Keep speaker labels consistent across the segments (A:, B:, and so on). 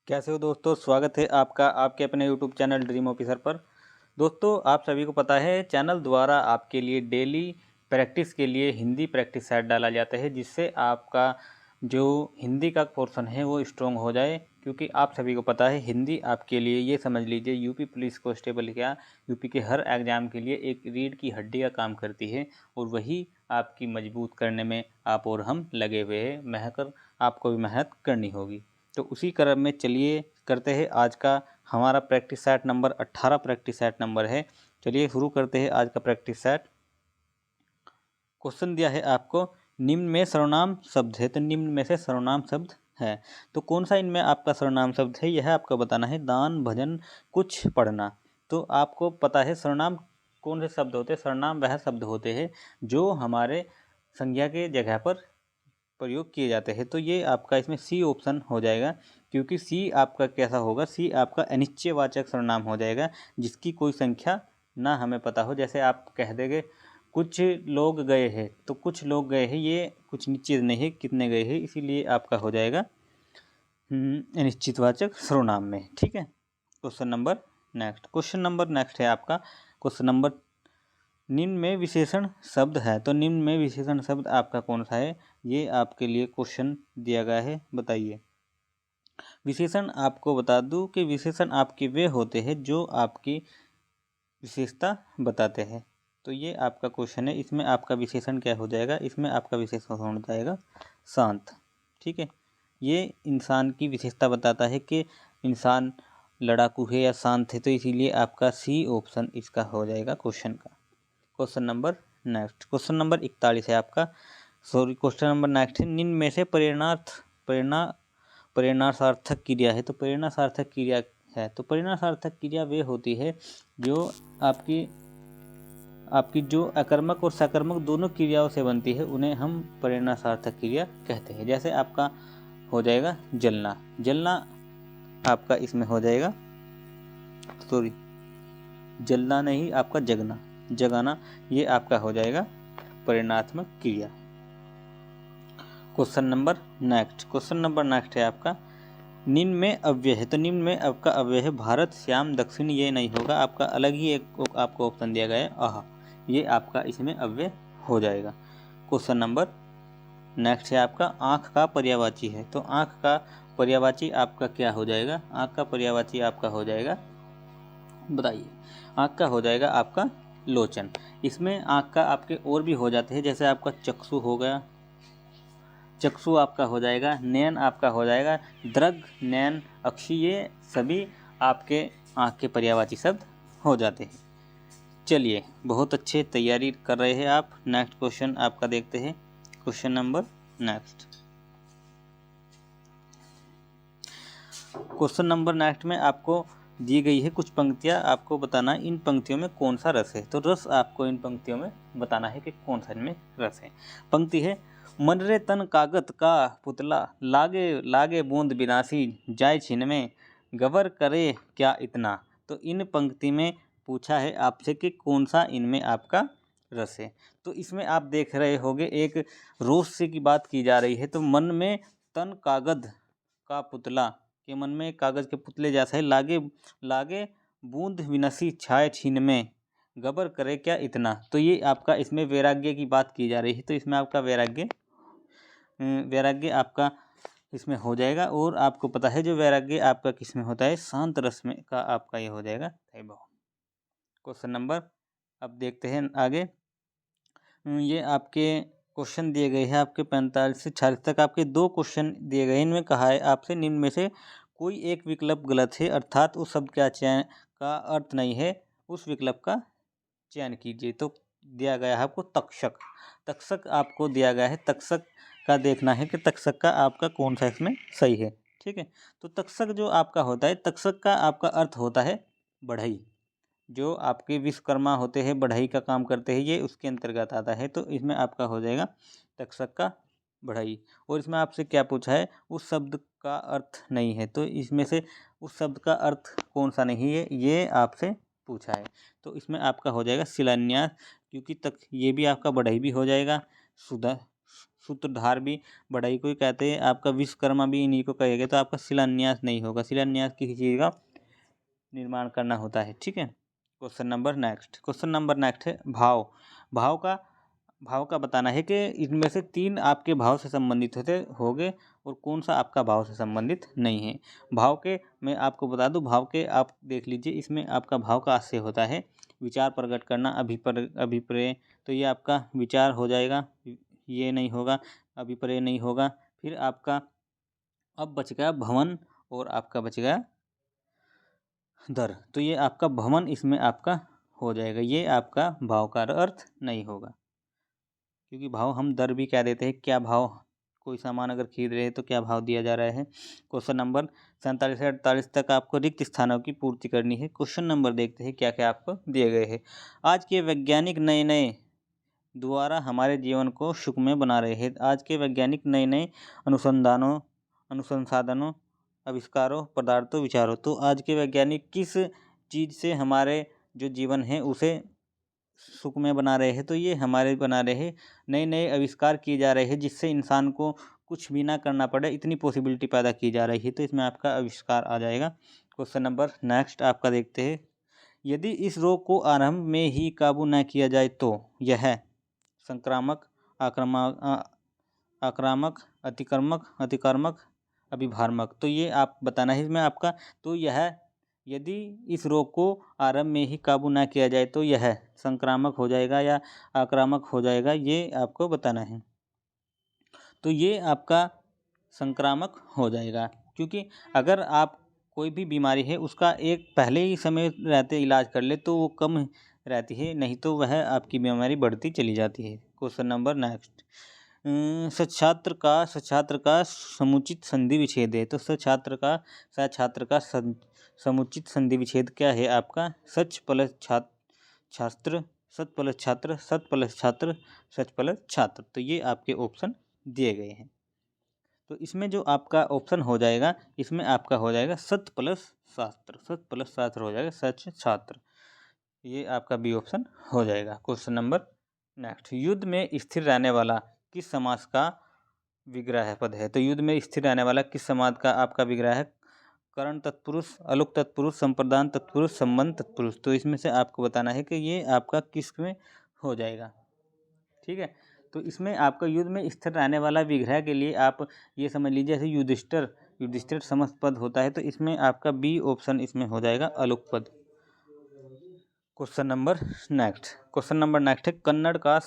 A: कैसे हो दोस्तों। स्वागत है आपका आपके अपने यूट्यूब चैनल ड्रीम ऑफिसर पर। दोस्तों, आप सभी को पता है चैनल द्वारा आपके लिए डेली प्रैक्टिस के लिए हिंदी प्रैक्टिस सेट डाला जाता है, जिससे आपका जो हिंदी का पोर्शन है वो स्ट्रॉन्ग हो जाए। क्योंकि आप सभी को पता है हिंदी आपके लिए, ये समझ लीजिए, यूपी पुलिस कांस्टेबल क्या यूपी के हर एग्ज़ाम के लिए एक रीढ़ की हड्डी का काम करती है, और वही आपकी मजबूत करने में आप और हम लगे हुए हैं। मेहनत आपको भी मेहनत करनी होगी। तो उसी क्रम में चलिए करते हैं आज का हमारा practice set number 18 practice set number है। चलिए शुरू करते हैं आज का प्रैक्टिस सेट। क्वेश्चन दिया है आपको, निम्न में सर्वनाम शब्द है। तो निम्न में से सर्वनाम शब्द है, तो कौन सा इनमें आपका सर्वनाम शब्द है यह आपको बताना है। दान, भजन, कुछ, पढ़ना। तो आपको पता है सर्वनाम कौन से शब्द होते हैं। सर्वनाम वह शब्द होते हैं जो हमारे संज्ञा के जगह पर प्रयोग किए जाते हैं। तो ये आपका इसमें सी ऑप्शन हो जाएगा, क्योंकि सी आपका कैसा होगा, सी आपका अनिश्चयवाचक सर्वनाम हो जाएगा जिसकी कोई संख्या ना हमें पता हो। जैसे आप कह देंगे कुछ लोग गए हैं, तो कुछ लोग गए हैं ये कुछ निश्चित नहीं है कितने गए हैं, इसीलिए आपका हो जाएगा अनिश्चितवाचक सर्वनाम में। ठीक है। क्वेश्चन नंबर नेक्स्ट है आपका। क्वेश्चन नंबर, निम्न में विशेषण शब्द है। तो निम्न में विशेषण शब्द आपका कौन सा है, ये आपके लिए क्वेश्चन दिया गया है, बताइए। विशेषण आपको बता दूं कि विशेषण आपके वे होते हैं जो आपकी विशेषता बताते हैं। तो ये आपका क्वेश्चन है, इसमें आपका विशेषण क्या हो जाएगा। इसमें आपका विशेषण हो जाएगा शांत। ठीक है। ये इंसान की विशेषता बताता है कि इंसान लड़ाकू है या शांत है, तो इसीलिए आपका सी ऑप्शन इसका हो जाएगा क्वेश्चन का। क्वेश्चन नंबर 41 है आपका। क्वेश्चन नंबर नेक्स्ट है, निम्न में से प्रेरणार्थक क्रिया है। तो प्रेरणार्थक क्रिया है, तो प्रेरणार्थक क्रिया वे होती है जो आपकी जो अकर्मक और सकर्मक दोनों क्रियाओं से बनती है, उन्हें हम प्रेरणार्थक क्रिया कहते हैं। जैसे आपका हो जाएगा जलना आपका इसमें हो जाएगा, जलना नहीं, आपका जगाना, ये आपका हो जाएगा परिणात्मक क्रिया। क्वेश्चन नंबर नेक्स्ट है आपका, निम्न में अव्यय है। तो निम्न में आपका अव्यय है भारत, श्याम, दक्षिण, ये नहीं होगा, आपका अलग ही एक आपको ऑप्शन दिया गया है आह, ये आपका इसमें अव्यय हो जाएगा। क्वेश्चन नंबर नेक्स्ट है आपका, आँख का पर्यायवाची है। तो आँख का पर्यायवाची आपका क्या हो जाएगा, आँख का पर्यायवाची आपका हो जाएगा, बताइए। आँख का हो जाएगा आपका लोचन। इसमें आँख का आपके और भी हो जाते हैं, जैसे आपका चक्षु हो गया, चक्षु आपका हो जाएगा, नयन आपका हो जाएगा, दृग, नयन, अक्षी, ये सभी आपके आँख के पर्यायवाची शब्द हो जाते हैं। चलिए, बहुत अच्छे तैयारी कर रहे हैं आप। नेक्स्ट क्वेश्चन आपका देखते हैं। क्वेश्चन नंबर नेक्स्ट में आपको दी गई है कुछ पंक्तियां, आपको बताना है इन पंक्तियों में कौन सा रस है। तो रस आपको इन पंक्तियों में बताना है कि कौन सा इनमें रस है। पंक्ति है, मन रे तन कागत का पुतला, लागे लागे बूंद बिनासी, जाय छिन में गबर करे क्या इतना। तो इन पंक्ति में पूछा है आपसे कि कौन सा इनमें आपका रस है। तो इसमें आप देख रहे होंगे एक रोस्य की बात की जा रही है। तो मन में तन कागज का पुतला, के मन में कागज के पुतले जैसा है, लागे लागे बूंद विनसी, छाए छीन में गबर करे क्या इतना। तो ये आपका इसमें वैराग्य की बात की जा रही है। तो इसमें आपका वैराग्य आपका इसमें हो जाएगा। और आपको पता है जो वैराग्य आपका किस में होता है, शांत रस में का आपका ये हो जाएगा वैभव। क्वेश्चन नंबर अब देखते हैं आगे। ये आपके क्वेश्चन दिए गए हैं आपके 45 से 46 तक आपके 2 क्वेश्चन दिए गए हैं। इनमें कहा है आपसे निम्न में से कोई एक विकल्प गलत है, अर्थात उस शब्द का चयन का अर्थ नहीं है, उस विकल्प का चयन कीजिए। तो दिया गया है आपको तक्षक आपको दिया गया है। तक्षक का देखना है कि तक्षक का आपका कौन सा इसमें सही है। ठीक है। तो तक्षक जो आपका होता है, तक्षक का आपका अर्थ होता है बढ़ई। जो आपके विश्वकर्मा होते हैं, बढ़ई का काम करते हैं, ये उसके अंतर्गत आता है। तो इसमें आपका हो जाएगा तक्षक का बढ़ई। और इसमें आपसे क्या पूछा है, उस शब्द का अर्थ नहीं है। तो इसमें से उस शब्द का अर्थ कौन सा नहीं है, ये आपसे पूछा है। तो इसमें आपका हो जाएगा शिलान्यास, क्योंकि तक ये भी आपका बढ़ई भी हो जाएगा, सूत्रधार भी बढ़ई को ही कहते हैं, आपका विश्वकर्मा भी इन्हीं को कहेगा। तो आपका शिलान्यास नहीं होगा, शिलान्यास किसी चीज़ का निर्माण करना होता है, ठीक है। क्वेश्चन नंबर नेक्स्ट है भाव। भाव का बताना है कि इनमें से 3 आपके भाव से संबंधित होते होंगे और कौन सा आपका भाव से संबंधित नहीं है। भाव के मैं आपको बता दूं, भाव के आप देख लीजिए, इसमें आपका भाव का आशय होता है विचार प्रकट करना, अभिप्राय। तो ये आपका विचार हो जाएगा, ये नहीं होगा, अभिप्राय नहीं होगा। फिर आपका अब बच गया भवन और आपका बच गया दर। तो ये आपका भवन इसमें आपका हो जाएगा, ये आपका भाव का अर्थ नहीं होगा, क्योंकि भाव हम दर भी कह देते हैं। क्या भाव, कोई सामान अगर खरीद रहे हैं तो क्या भाव दिया जा रहा है। क्वेश्चन नंबर 47 से 48 तक आपको रिक्त स्थानों की पूर्ति करनी है। क्वेश्चन नंबर देखते हैं क्या क्या आपको दिए गए हैं। आज के वैज्ञानिक नए नए द्वारा हमारे जीवन को सुखमय बना रहे हैं। आज के वैज्ञानिक नए नए अनुसंधानों, आविष्कारों, पदार्थों, विचारों। तो आज के वैज्ञानिक किस चीज़ से हमारे जो जीवन है उसे सुखमय बना रहे हैं। तो ये हमारे बना रहे हैं, नए नए आविष्कार किए जा रहे हैं जिससे इंसान को कुछ भी ना करना पड़े, इतनी पॉसिबिलिटी पैदा की जा रही है। तो इसमें आपका आविष्कार आ जाएगा। क्वेश्चन नंबर नेक्स्ट आपका देखते हैं। यदि इस रोग को आरंभ में ही काबू न किया जाए तो यह संक्रामक, आक्रामक, अतिकर्मक, अभिभार्मक। तो ये आप बताना है इसमें आपका। तो यह यदि इस रोग को आरंभ में ही काबू ना किया जाए तो यह संक्रामक हो जाएगा या आक्रामक हो जाएगा, ये आपको बताना है। तो ये आपका संक्रामक हो जाएगा, क्योंकि अगर आप कोई भी बीमारी है उसका एक पहले ही समय रहते इलाज कर ले तो वो कम रहती है, नहीं तो वह आपकी बीमारी बढ़ती चली जाती है। क्वेश्चन नंबर नेक्स्ट, सच्छात्र का समुचित संधि विच्छेद है। तो सच्छात्र का समुचित संधि विच्छेद क्या है आपका? सच प्लस छात्र, सत प्लस छात्र, सत प्लस छात्र, सच प्लस छात्र। तो ये आपके ऑप्शन दिए गए हैं। तो इसमें जो आपका ऑप्शन हो जाएगा, इसमें आपका हो जाएगा सत प्लस शास्त्र, सत प्लस शास्त्र हो जाएगा सच छात्र। ये आपका बी ऑप्शन हो जाएगा। क्वेश्चन नंबर नेक्स्ट, युद्ध में स्थिर रहने वाला किस समास का विग्रह पद है? तो युद्ध में स्थिर रहने वाला किस समास का आपका विग्रह है? करण तत्पुरुष, अलुक तत्पुरुष, संप्रदान तत्पुरुष, संबंध तत्पुरुष। तो इसमें से आपको बताना है कि ये आपका किस में हो जाएगा, ठीक है। तो इसमें आपका युद्ध में स्थिर रहने वाला विग्रह के लिए आप ये समझ लीजिए, जैसे युधिष्ठिर समस्त पद होता है, तो इसमें आपका बी ऑप्शन इसमें हो जाएगा अलुक पद। क्वेश्चन नंबर नेक्स्ट है, कन्नड़ का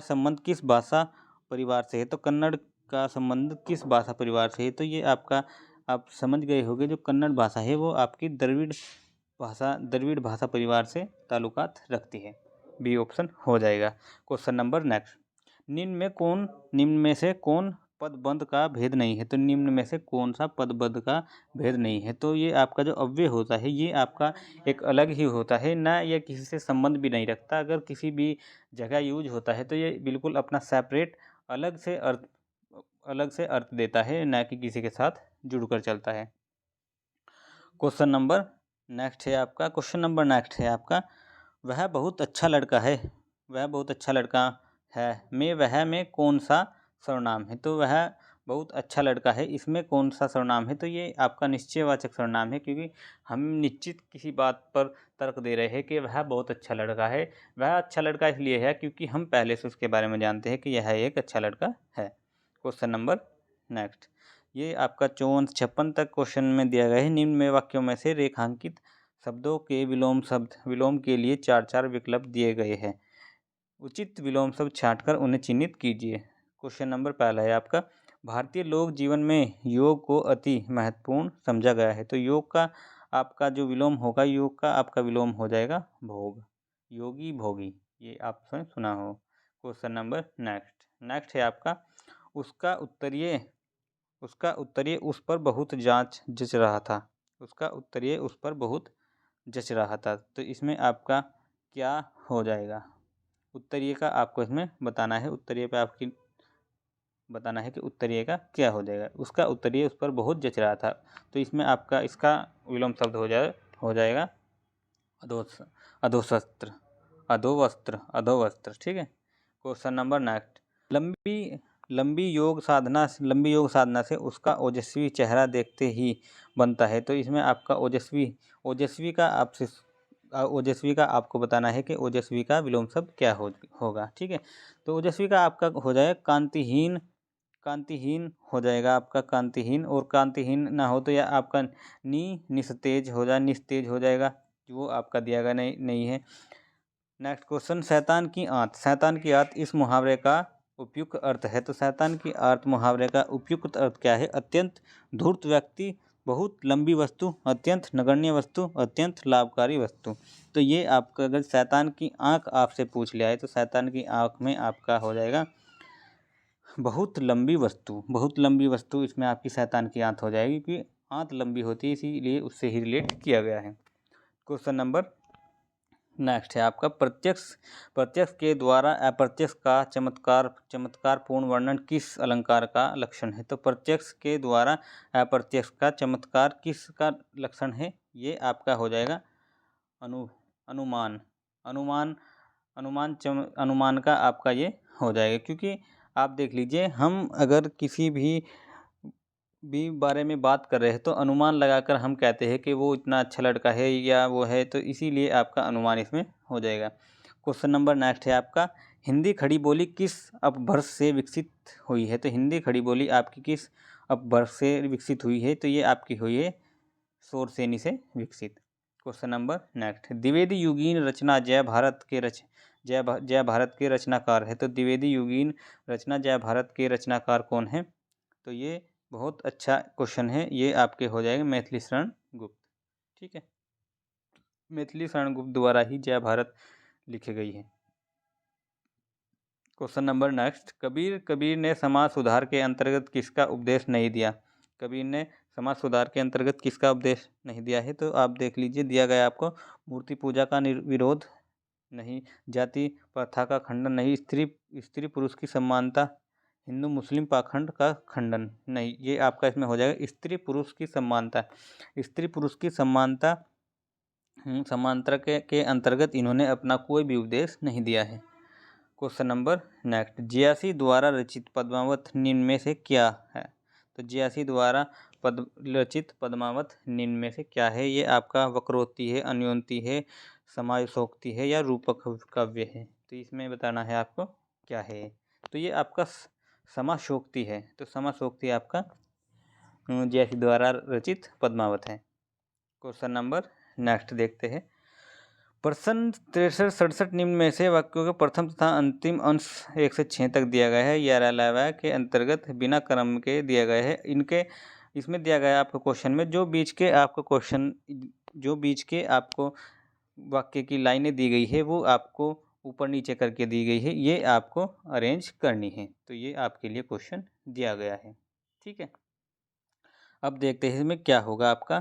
A: संबंध किस भाषा परिवार से है? तो कन्नड़ का संबंध किस भाषा परिवार से है? तो ये आपका आप समझ गए होंगे, जो कन्नड़ भाषा है वो आपकी द्रविड़ भाषा परिवार से ताल्लुकात रखती है। बी ऑप्शन हो जाएगा। क्वेश्चन नंबर नेक्स्ट, निम्न में से कौन पदबंध का भेद नहीं है? तो निम्न में से कौन सा पदबंध का भेद नहीं है? तो ये आपका जो अव्यय होता है ये आपका एक अलग ही होता है, ना ये किसी से संबंध भी नहीं रखता। अगर किसी भी जगह यूज होता है तो ये बिल्कुल अपना सेपरेट अलग से अर्थ देता है, ना कि किसी के साथ जुड़कर चलता है। क्वेश्चन नंबर नेक्स्ट है आपका, वह बहुत अच्छा लड़का है में कौन सा सर्वनाम है? तो वह बहुत अच्छा लड़का है, इसमें कौन सा सर्वनाम है? तो ये आपका निश्चयवाचक सर्वनाम है, क्योंकि हम निश्चित किसी बात पर तर्क दे रहे हैं कि वह बहुत अच्छा लड़का है। वह अच्छा लड़का इसलिए है क्योंकि हम पहले से उसके बारे में जानते हैं कि यह एक अच्छा लड़का है। क्वेश्चन नंबर नेक्स्ट, ये आपका 54-56 तक क्वेश्चन में दिया गया है। निम्न में वाक्यों में से रेखांकित शब्दों के विलोम के लिए 4 विकल्प दिए गए हैं। उचित विलोम शब्द छांटकर उन्हें चिन्हित कीजिए। क्वेश्चन नंबर पहला है आपका, भारतीय लोक जीवन में योग को अति महत्वपूर्ण समझा गया है। तो योग का आपका जो विलोम होगा, योग का आपका विलोम हो जाएगा भोग, योगी भोगी, ये आपने सुना हो। क्वेश्चन नंबर नेक्स्ट है आपका, उसका उत्तरीय उस पर बहुत जच रहा था। तो इसमें आपका क्या हो जाएगा? उत्तरीय का आपको इसमें बताना है, उत्तरीय पे आपकी बताना है कि उत्तरीय का क्या हो जाएगा। उसका उत्तरीय उस पर बहुत जच रहा था। तो इसमें आपका इसका विलोम शब्द हो जाएगा अधोवस्त्र, ठीक है। क्वेश्चन नंबर नेक्स्ट, लंबी लंबी योग साधना से उसका ओजस्वी चेहरा देखते ही बनता है। तो इसमें आपका ओजस्वी का आपको बताना है कि ओजस्वी का विलोम शब्द क्या होगा। ठीक है, तो ओजस्वी का आपका हो जाएगा कांतिहीन हो जाएगा आपका कांतिहीन, और कांतिहीन ना हो तो या आपका निस्तेज हो जाएगा, वो आपका दिया गया नहीं है। नेक्स्ट क्वेश्चन, शैतान की आंत इस मुहावरे का उपयुक्त अर्थ है। तो शैतान की आंत मुहावरे का उपयुक्त अर्थ क्या है? अत्यंत धूर्त व्यक्ति, बहुत लंबी वस्तु, अत्यंत नगण्य वस्तु, अत्यंत लाभकारी वस्तु। तो ये आपका अगर शैतान की आंख आपसे पूछ लिया है तो शैतान की आंख में आपका हो जाएगा बहुत लंबी वस्तु इसमें आपकी शैतान की आंत हो जाएगी, क्योंकि आंत लंबी होती है, इसीलिए उससे ही रिलेट किया गया है। क्वेश्चन नंबर नेक्स्ट है आपका, प्रत्यक्ष के द्वारा अप्रत्यक्ष का चमत्कार पूर्ण वर्णन किस अलंकार का लक्षण है? तो प्रत्यक्ष के द्वारा अप्रत्यक्ष का चमत्कार किसका लक्षण है? ये आपका हो जाएगा अनुमान अनुमान का आपका ये हो जाएगा, क्योंकि आप देख लीजिए, हम अगर किसी भी बारे में बात कर रहे हैं तो अनुमान लगाकर हम कहते हैं कि वो इतना अच्छा लड़का है या वो है, तो इसीलिए आपका अनुमान इसमें हो जाएगा। क्वेश्चन नंबर नेक्स्ट है आपका, हिंदी खड़ी बोली किस अपभ्रंश से विकसित हुई है? तो हिंदी खड़ी बोली आपकी किस अपभ्रंश से विकसित हुई है? तो ये आपकी हुई है शोरसेनी से विकसित। क्वेश्चन नंबर नेक्स्ट, द्विवेदी युगीन रचना जय भारत के रचनाकार है। तो द्विवेदी युगीन रचना जय भारत के रचनाकार कौन है? तो ये बहुत अच्छा क्वेश्चन है, ये आपके हो जाएंगे मैथिली शरण गुप्त। ठीक है, मैथिली शरण गुप्त द्वारा ही जय भारत लिखी गई है। क्वेश्चन नंबर नेक्स्ट, कबीर ने समाज सुधार के अंतर्गत किसका उपदेश नहीं दिया? कबीर ने समाज सुधार के अंतर्गत किसका उपदेश नहीं दिया है? तो आप देख लीजिए, दिया गया आपको मूर्ति पूजा का विरोध नहीं, जाति प्रथा का खंडन नहीं, स्त्री पुरुष की समानता, हिंदू मुस्लिम पाखंड का खंडन नहीं। ये आपका इसमें हो जाएगा स्त्री पुरुष की समानता के अंतर्गत इन्होंने अपना कोई भी उपदेश नहीं दिया है। क्वेश्चन नंबर नेक्स्ट, जियासी द्वारा रचित पद्मावत निम्न में से क्या है? तो जियासी द्वारा रचित पद्मावत निम्न में से क्या है? ये आपका वक्रोक्ति है, अन्योन्ति है, समायोक्ति है या रूपक काव्य है? तो इसमें बताना है आपको क्या है। तो ये आपका समासोक्ति है। तो समासोक्ति आपका जियासी द्वारा रचित पद्मावत है। क्वेश्चन नंबर नेक्स्ट देखते हैं, प्रश्न 63-67 निम्न में से वाक्यों के प्रथम तथा अंतिम अंश 1 से 6 तक दिया गया है। यह के अंतर्गत बिना क्रम के दिया गया है। इसमें दिया गया है आपको क्वेश्चन में जो बीच के आपको वाक्य की लाइनें दी गई है वो आपको ऊपर नीचे करके दी गई है, ये आपको अरेंज करनी है। तो ये आपके लिए क्वेश्चन दिया गया है। ठीक है, अब देखते हैं इसमें क्या होगा आपका।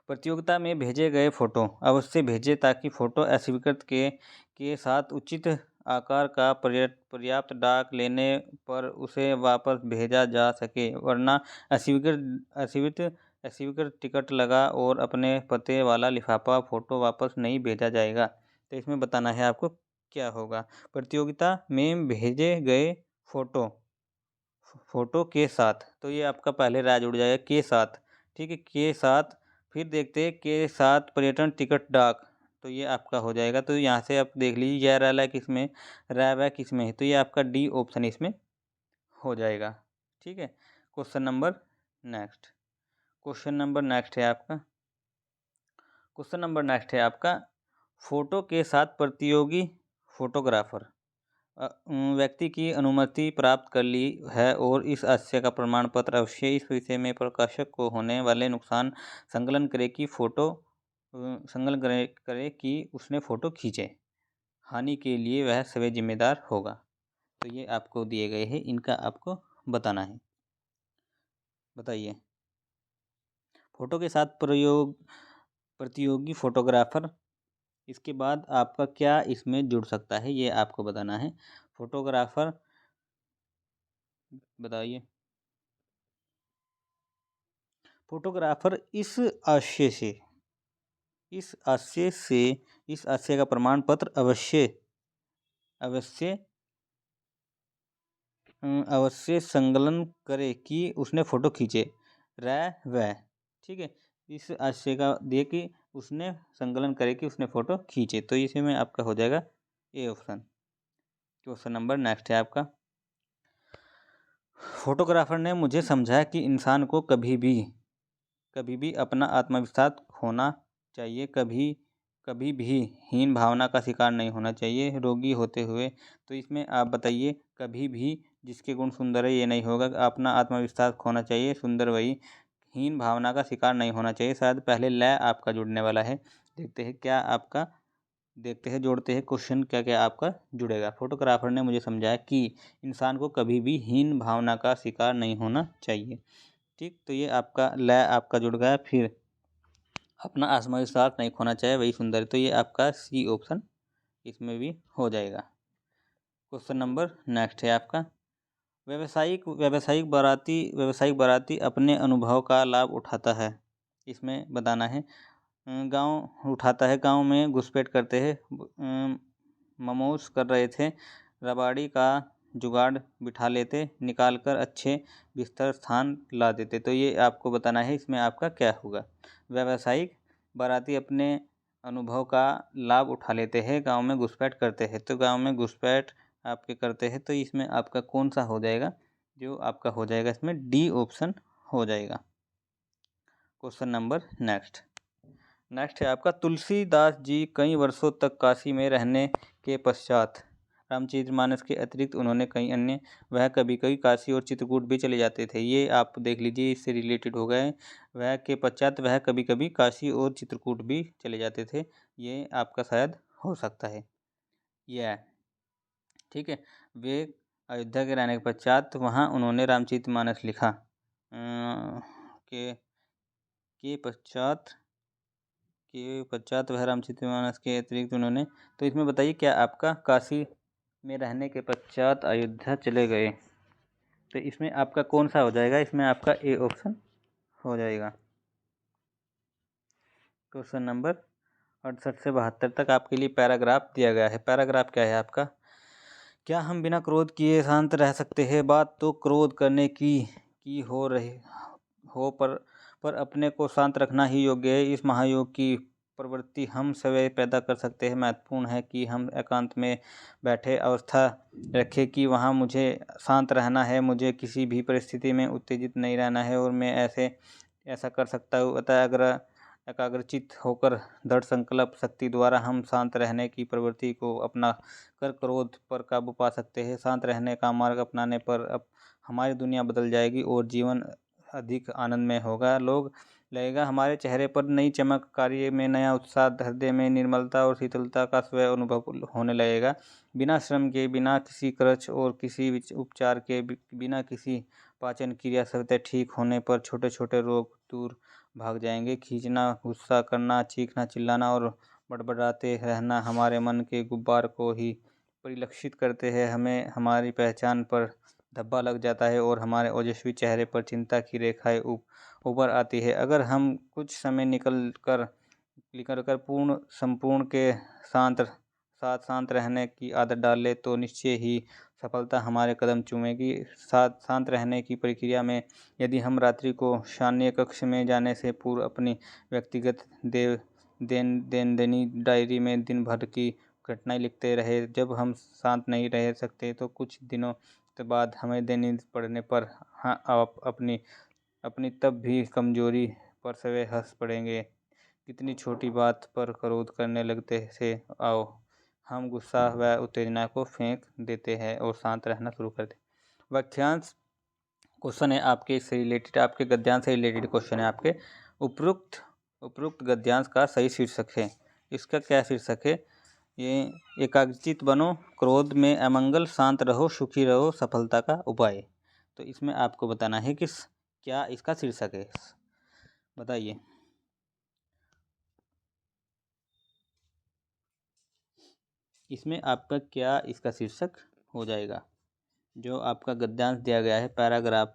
A: प्रतियोगिता में भेजे गए फ़ोटो अवश्य भेजें ताकि फ़ोटो अस्वीकृत के साथ उचित आकार का पर्याप्त डाक लेने पर उसे वापस भेजा जा सके, वरना अस्वीकृत टिकट लगा और अपने पते वाला लिफाफा फ़ोटो वापस नहीं भेजा जाएगा। तो इसमें बताना है आपको क्या होगा। प्रतियोगिता में भेजे गए फ़ोटो के साथ, तो ये आपका पहले राज उड़ जाएगा के साथ। ठीक है, के साथ, फिर देखते हैं के साथ पर्यटन टिकट डाक, तो ये आपका हो जाएगा। तो यहाँ से आप देख लीजिए यह रैला किसमें, रैवा किसमें है, तो ये आपका डी ऑप्शन इसमें हो जाएगा। ठीक है, क्वेश्चन नंबर नेक्स्ट है आपका फ़ोटो के साथ प्रतियोगी फोटोग्राफर व्यक्ति की अनुमति प्राप्त कर ली है और इस आशय का प्रमाण पत्र अवश्य इस विषय में प्रकाशक को होने वाले नुकसान संकलन करे कि उसने फ़ोटो खींचे, हानि के लिए वह स्वयं जिम्मेदार होगा। तो ये आपको दिए गए हैं, इनका आपको बताना है। बताइए, फ़ोटो के साथ प्रतियोगी फोटोग्राफर, इसके बाद आपका क्या इसमें जुड़ सकता है, ये आपको बताना है। फोटोग्राफर बताइए, फोटोग्राफर इस आशय का प्रमाण पत्र अवश्य अवश्य संकलन करे कि उसने फ़ोटो खींचे। वह, ठीक है, इस आशय का दिए कि उसने संकलन करे कि उसने फ़ोटो खींचे, तो इसी में आपका हो जाएगा A option. Question number next है आपका, फोटोग्राफर ने मुझे समझाया कि इंसान को कभी भी अपना आत्मविश्वास खोना चाहिए, कभी भी हीन भावना का शिकार नहीं होना चाहिए रोगी होते हुए। तो इसमें आप बताइए, कभी भी जिसके गुण सुंदर है ये नहीं होगा, अपना आत्मविश्वास खोना चाहिए, सुंदर वही, हीन भावना का शिकार नहीं होना चाहिए। शायद पहले ल आपका जुड़ने वाला है, देखते हैं क्या आपका, देखते हैं जोड़ते हैं क्वेश्चन क्या क्या आपका जुड़ेगा। फोटोग्राफर ने मुझे समझाया कि इंसान को कभी भी हीन भावना का शिकार नहीं होना चाहिए। ठीक, तो ये आपका ल आपका जुड़ गया। फिर अपना आत्मविश्वास नहीं खोना चाहिए वही सुंदर है, तो ये आपका सी ऑप्शन इसमें भी हो जाएगा। क्वेश्चन नंबर नेक्स्ट है आपका, व्यावसायिक बाराती अपने अनुभव का लाभ उठाता है। इसमें बताना है, गांव में घुसपैठ करते हैं, ममोस कर रहे थे, रबाड़ी का जुगाड़ बिठा लेते, निकाल कर अच्छे बिस्तर स्थान ला देते। तो ये आपको बताना है, इसमें आपका क्या होगा। व्यावसायिक बाराती अपने अनुभव का लाभ उठा लेते हैं, गांव में घुसपैठ करते हैं। तो गांव में घुसपैठ आपके करते हैं, तो इसमें आपका कौन सा हो जाएगा, जो आपका हो जाएगा इसमें डी ऑप्शन हो जाएगा। क्वेश्चन नंबर नेक्स्ट है आपका, तुलसीदास जी कई वर्षों तक काशी में रहने के पश्चात रामचरितमानस के अतिरिक्त उन्होंने कई अन्य, वह कभी कभी काशी और चित्रकूट भी चले जाते थे। ये आप देख लीजिए, इससे रिलेटेड हो गए। वह के पश्चात वह कभी कभी काशी और चित्रकूट भी चले जाते थे, ये आपका शायद हो सकता है यह, ठीक है। वे अयोध्या के रहने के पश्चात वहाँ उन्होंने रामचरितमानस लिखा, के पश्चात वह रामचरितमानस के अतिरिक्त उन्होंने, तो इसमें बताइए क्या आपका काशी में रहने के पश्चात अयोध्या चले गए, तो इसमें आपका कौन सा हो जाएगा, इसमें आपका ए ऑप्शन हो जाएगा। क्वेश्चन नंबर 68 से 72 तक आपके लिए पैराग्राफ दिया गया है। पैराग्राफ क्या है आपका, क्या हम बिना क्रोध किए शांत रह सकते हैं। बात तो क्रोध करने की हो रही हो, पर अपने को शांत रखना ही योग्य है। इस महायोग की प्रवृत्ति हम स्वयं पैदा कर सकते हैं। महत्वपूर्ण है कि हम एकांत में बैठे अवस्था रखें कि वहाँ मुझे शांत रहना है, मुझे किसी भी परिस्थिति में उत्तेजित नहीं रहना है और मैं ऐसा कर सकता हूँ। अतः एकाग्रचित होकर दृढ़ संकल्प शक्ति द्वारा हम शांत रहने की प्रवृत्ति को अपना कर क्रोध पर काबू पा सकते हैं। शांत रहने का मार्ग अपनाने पर अब हमारी दुनिया बदल जाएगी और जीवन अधिक आनंदमय होगा। लोग लगेगा हमारे चेहरे पर नई चमक, कार्य में नया उत्साह, हृदय में निर्मलता और शीतलता का स्वयं अनुभव होने लगेगा। बिना श्रम के, बिना किसी खर्च और किसी उपचार के, बिना किसी पाचन क्रिया सत्य ठीक होने पर छोटे छोटे रोग दूर भाग जाएंगे। खींचना, गुस्सा करना, चीखना, चिल्लाना और बड़बड़ाते रहना हमारे मन के गुब्बार को ही परिलक्षित करते हैं। हमें हमारी पहचान पर धब्बा लग जाता है और हमारे ओजस्वी चेहरे पर चिंता की रेखाएं ऊपर आती है। अगर हम कुछ समय निकल कर संपूर्ण के शांत रहने की आदत डाल ले तो निश्चय ही सफलता हमारे कदम चूमेगी। शांत रहने की प्रक्रिया में यदि हम रात्रि को शान्य कक्ष में जाने से पूर्व अपनी व्यक्तिगत दैनिक डायरी में दिन भर की घटनाएं लिखते रहे, जब हम शांत नहीं रह सकते तो कुछ दिनों के बाद हमें दैनिक पढ़ने पर हाँ आप अपनी तब भी कमजोरी पर सवे हंस पड़ेंगे। कितनी छोटी बात पर क्रोध करने लगते से आओ हम गुस्सा व उत्तेजना को फेंक देते हैं और शांत रहना शुरू करते। वाक्यांश क्वेश्चन है आपके इससे रिलेटेड, आपके गद्यांश से रिलेटेड क्वेश्चन है आपके। उपरोक्त गद्यांश का सही शीर्षक है, इसका क्या शीर्षक है, ये एकाग्रचित बनो, क्रोध में अमंगल, शांत रहो, सुखी रहो, सफलता का उपाय। तो इसमें आपको बताना है कि क्या इसका शीर्षक है, बताइए। इसमें आपका क्या इसका शीर्षक हो जाएगा, जो आपका गद्यांश दिया गया है पैराग्राफ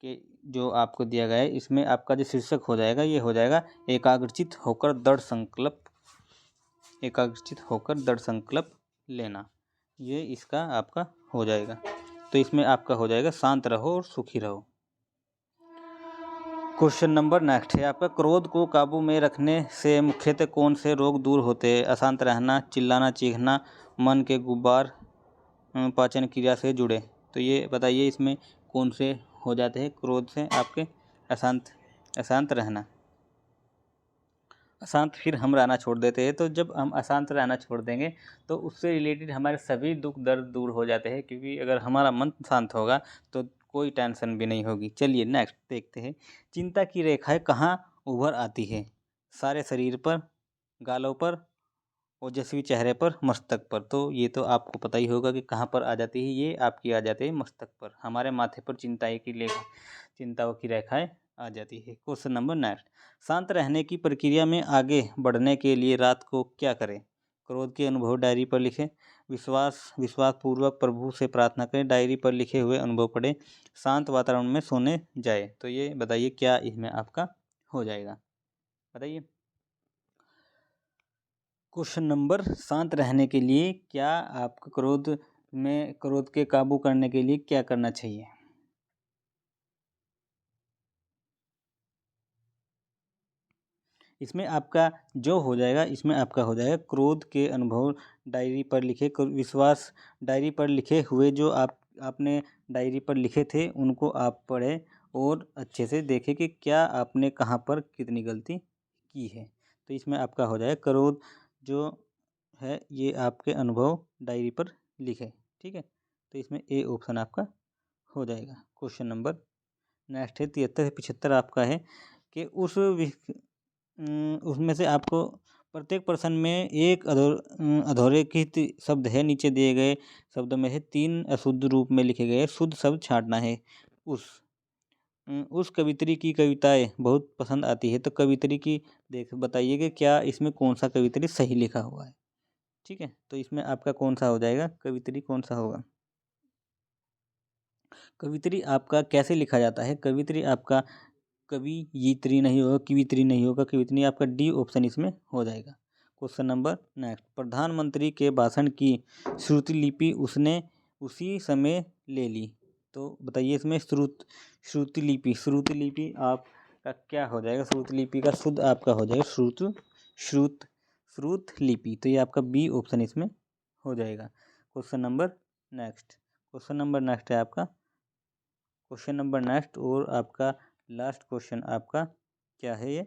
A: के जो आपको दिया गया है, इसमें आपका जो शीर्षक हो जाएगा ये हो जाएगा एकाग्रचित होकर दृढ़ संकल्प लेना, ये इसका आपका हो जाएगा। तो इसमें आपका हो जाएगा शांत रहो और सुखी रहो। क्वेश्चन नंबर नेक्स्ट है आपका, क्रोध को काबू में रखने से मुख्यतः कौन से रोग दूर होते हैं? अशांत रहना, चिल्लाना, चीखना, मन के गुब्बार, पाचन क्रिया से जुड़े। तो ये बताइए इसमें कौन से हो जाते हैं क्रोध से आपके? अशांत रहना। अशांत फिर हम रहना छोड़ देते हैं, तो जब हम अशांत रहना छोड़ देंगे तो उससे रिलेटेड हमारे सभी दुख दर्द दूर हो जाते हैं, क्योंकि अगर हमारा मन शांत होगा तो कोई टेंशन भी नहीं होगी। चलिए नेक्स्ट देखते हैं, चिंता की रेखाएं कहाँ उभर आती है? सारे शरीर पर, गालों पर, ओजस्वी चेहरे पर, मस्तक पर। तो ये तो आपको पता ही होगा कि कहाँ पर आ जाती है, ये आपकी आ जाती है मस्तक पर। हमारे माथे पर चिंताओं की रेखाएं आ जाती है। क्वेश्चन नंबर नेक्स्ट, शांत रहने की प्रक्रिया में आगे बढ़ने के लिए रात को क्या करें? क्रोध के अनुभव डायरी पर लिखें, विश्वास पूर्वक प्रभु से प्रार्थना करें, डायरी पर लिखे हुए अनुभव पढ़ें, शांत वातावरण में सोने जाए। तो ये बताइए क्या इसमें आपका हो जाएगा, बताइए। क्वेश्चन नंबर, शांत रहने के लिए क्या आपको क्रोध के काबू करने के लिए क्या करना चाहिए? इसमें आपका जो हो जाएगा, इसमें आपका हो जाएगा क्रोध के अनुभव डायरी पर लिखे, विश्वास डायरी पर लिखे हुए जो आपने डायरी पर लिखे थे उनको आप पढ़ें और अच्छे से देखें कि क्या आपने कहाँ पर कितनी गलती की है। तो इसमें आपका हो जाएगा क्रोध जो है ये आपके अनुभव डायरी पर लिखे, ठीक है। तो इसमें ए ऑप्शन आपका हो जाएगा। क्वेश्चन नंबर नेक्स्ट है 73 से 75 आपका है कि उसमें से आपको प्रत्येक प्रश्न में एक अधोरेखित शब्द है, नीचे दिए गए शब्दों में से 3 अशुद्ध रूप में लिखे गए शुद्ध शब्द छांटना है। उस कवित्री की कविताएं बहुत पसंद आती है, तो कवित्री की बताइए कि क्या इसमें कौन सा कवित्री सही लिखा हुआ है, ठीक है। तो इसमें आपका कौन सा हो जाएगा, कवित्री कौन सा होगा? कवित्री आपका कैसे लिखा जाता है? कवित्री आपका कवियित्री नहीं होगा, कवित्री नहीं होगा, कवित्री आपका डी ऑप्शन इसमें हो जाएगा। क्वेश्चन नंबर नेक्स्ट, प्रधानमंत्री के भाषण की श्रुतिलिपि उसने उसी समय ले ली। तो बताइए इसमें श्रुतिलिपि आपका क्या हो जाएगा? श्रुतिलिपि का शुद्ध आपका हो जाएगा श्रुतलिपि। तो ये आपका बी ऑप्शन इसमें हो जाएगा। क्वेश्चन नंबर नेक्स्ट है आपका क्वेश्चन नंबर नेक्स्ट और आपका लास्ट क्वेश्चन आपका क्या है? ये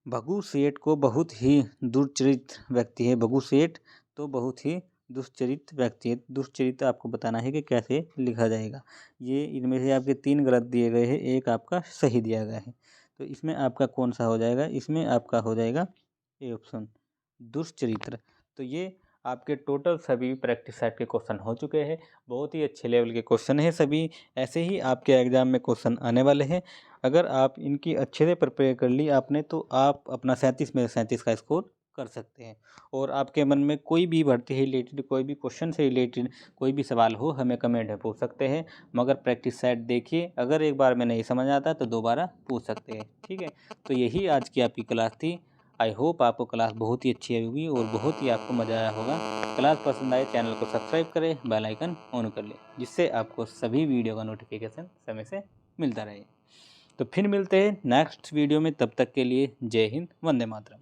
A: भगु सेठ को बहुत ही दुश्चरित व्यक्ति है। भगु सेठ तो बहुत ही दुश्चरित व्यक्ति है। दुश्चरित आपको बताना है कि कैसे लिखा जाएगा। ये इनमें से आपके 3 गलत दिए गए हैं, एक आपका सही दिया गया है। तो इसमें आपका कौन सा हो जाएगा? इसमें आपका हो जाएगा ए ऑप्शन दुश्चरित्र। तो ये आपके टोटल सभी प्रैक्टिस सेट के क्वेश्चन हो चुके हैं। बहुत ही अच्छे लेवल के क्वेश्चन हैं सभी। ऐसे ही आपके एग्जाम में क्वेश्चन आने वाले हैं। अगर आप इनकी अच्छे से प्रिपेयर कर ली आपने, तो आप अपना 37 में 37 का स्कोर कर सकते हैं। और आपके मन में कोई भी भर्ती से रिलेटेड, कोई भी क्वेश्चन से रिलेटेड कोई भी सवाल हो, हमें कमेंट में पूछ सकते हैं। मगर प्रैक्टिस सेट देखिए, अगर एक बार में नहीं समझ आता तो दोबारा पूछ सकते हैं, ठीक है। तो यही आज की आपकी क्लास थी। आई होप आपको क्लास बहुत ही अच्छी होगी और बहुत ही आपको मज़ा आया होगा। क्लास पसंद आए चैनल को सब्सक्राइब करें, बेल आइकन ऑन कर लें, जिससे आपको सभी वीडियो का नोटिफिकेशन समय से मिलता रहे। तो फिर मिलते हैं नेक्स्ट वीडियो में, तब तक के लिए जय हिंद, वंदे मातरम।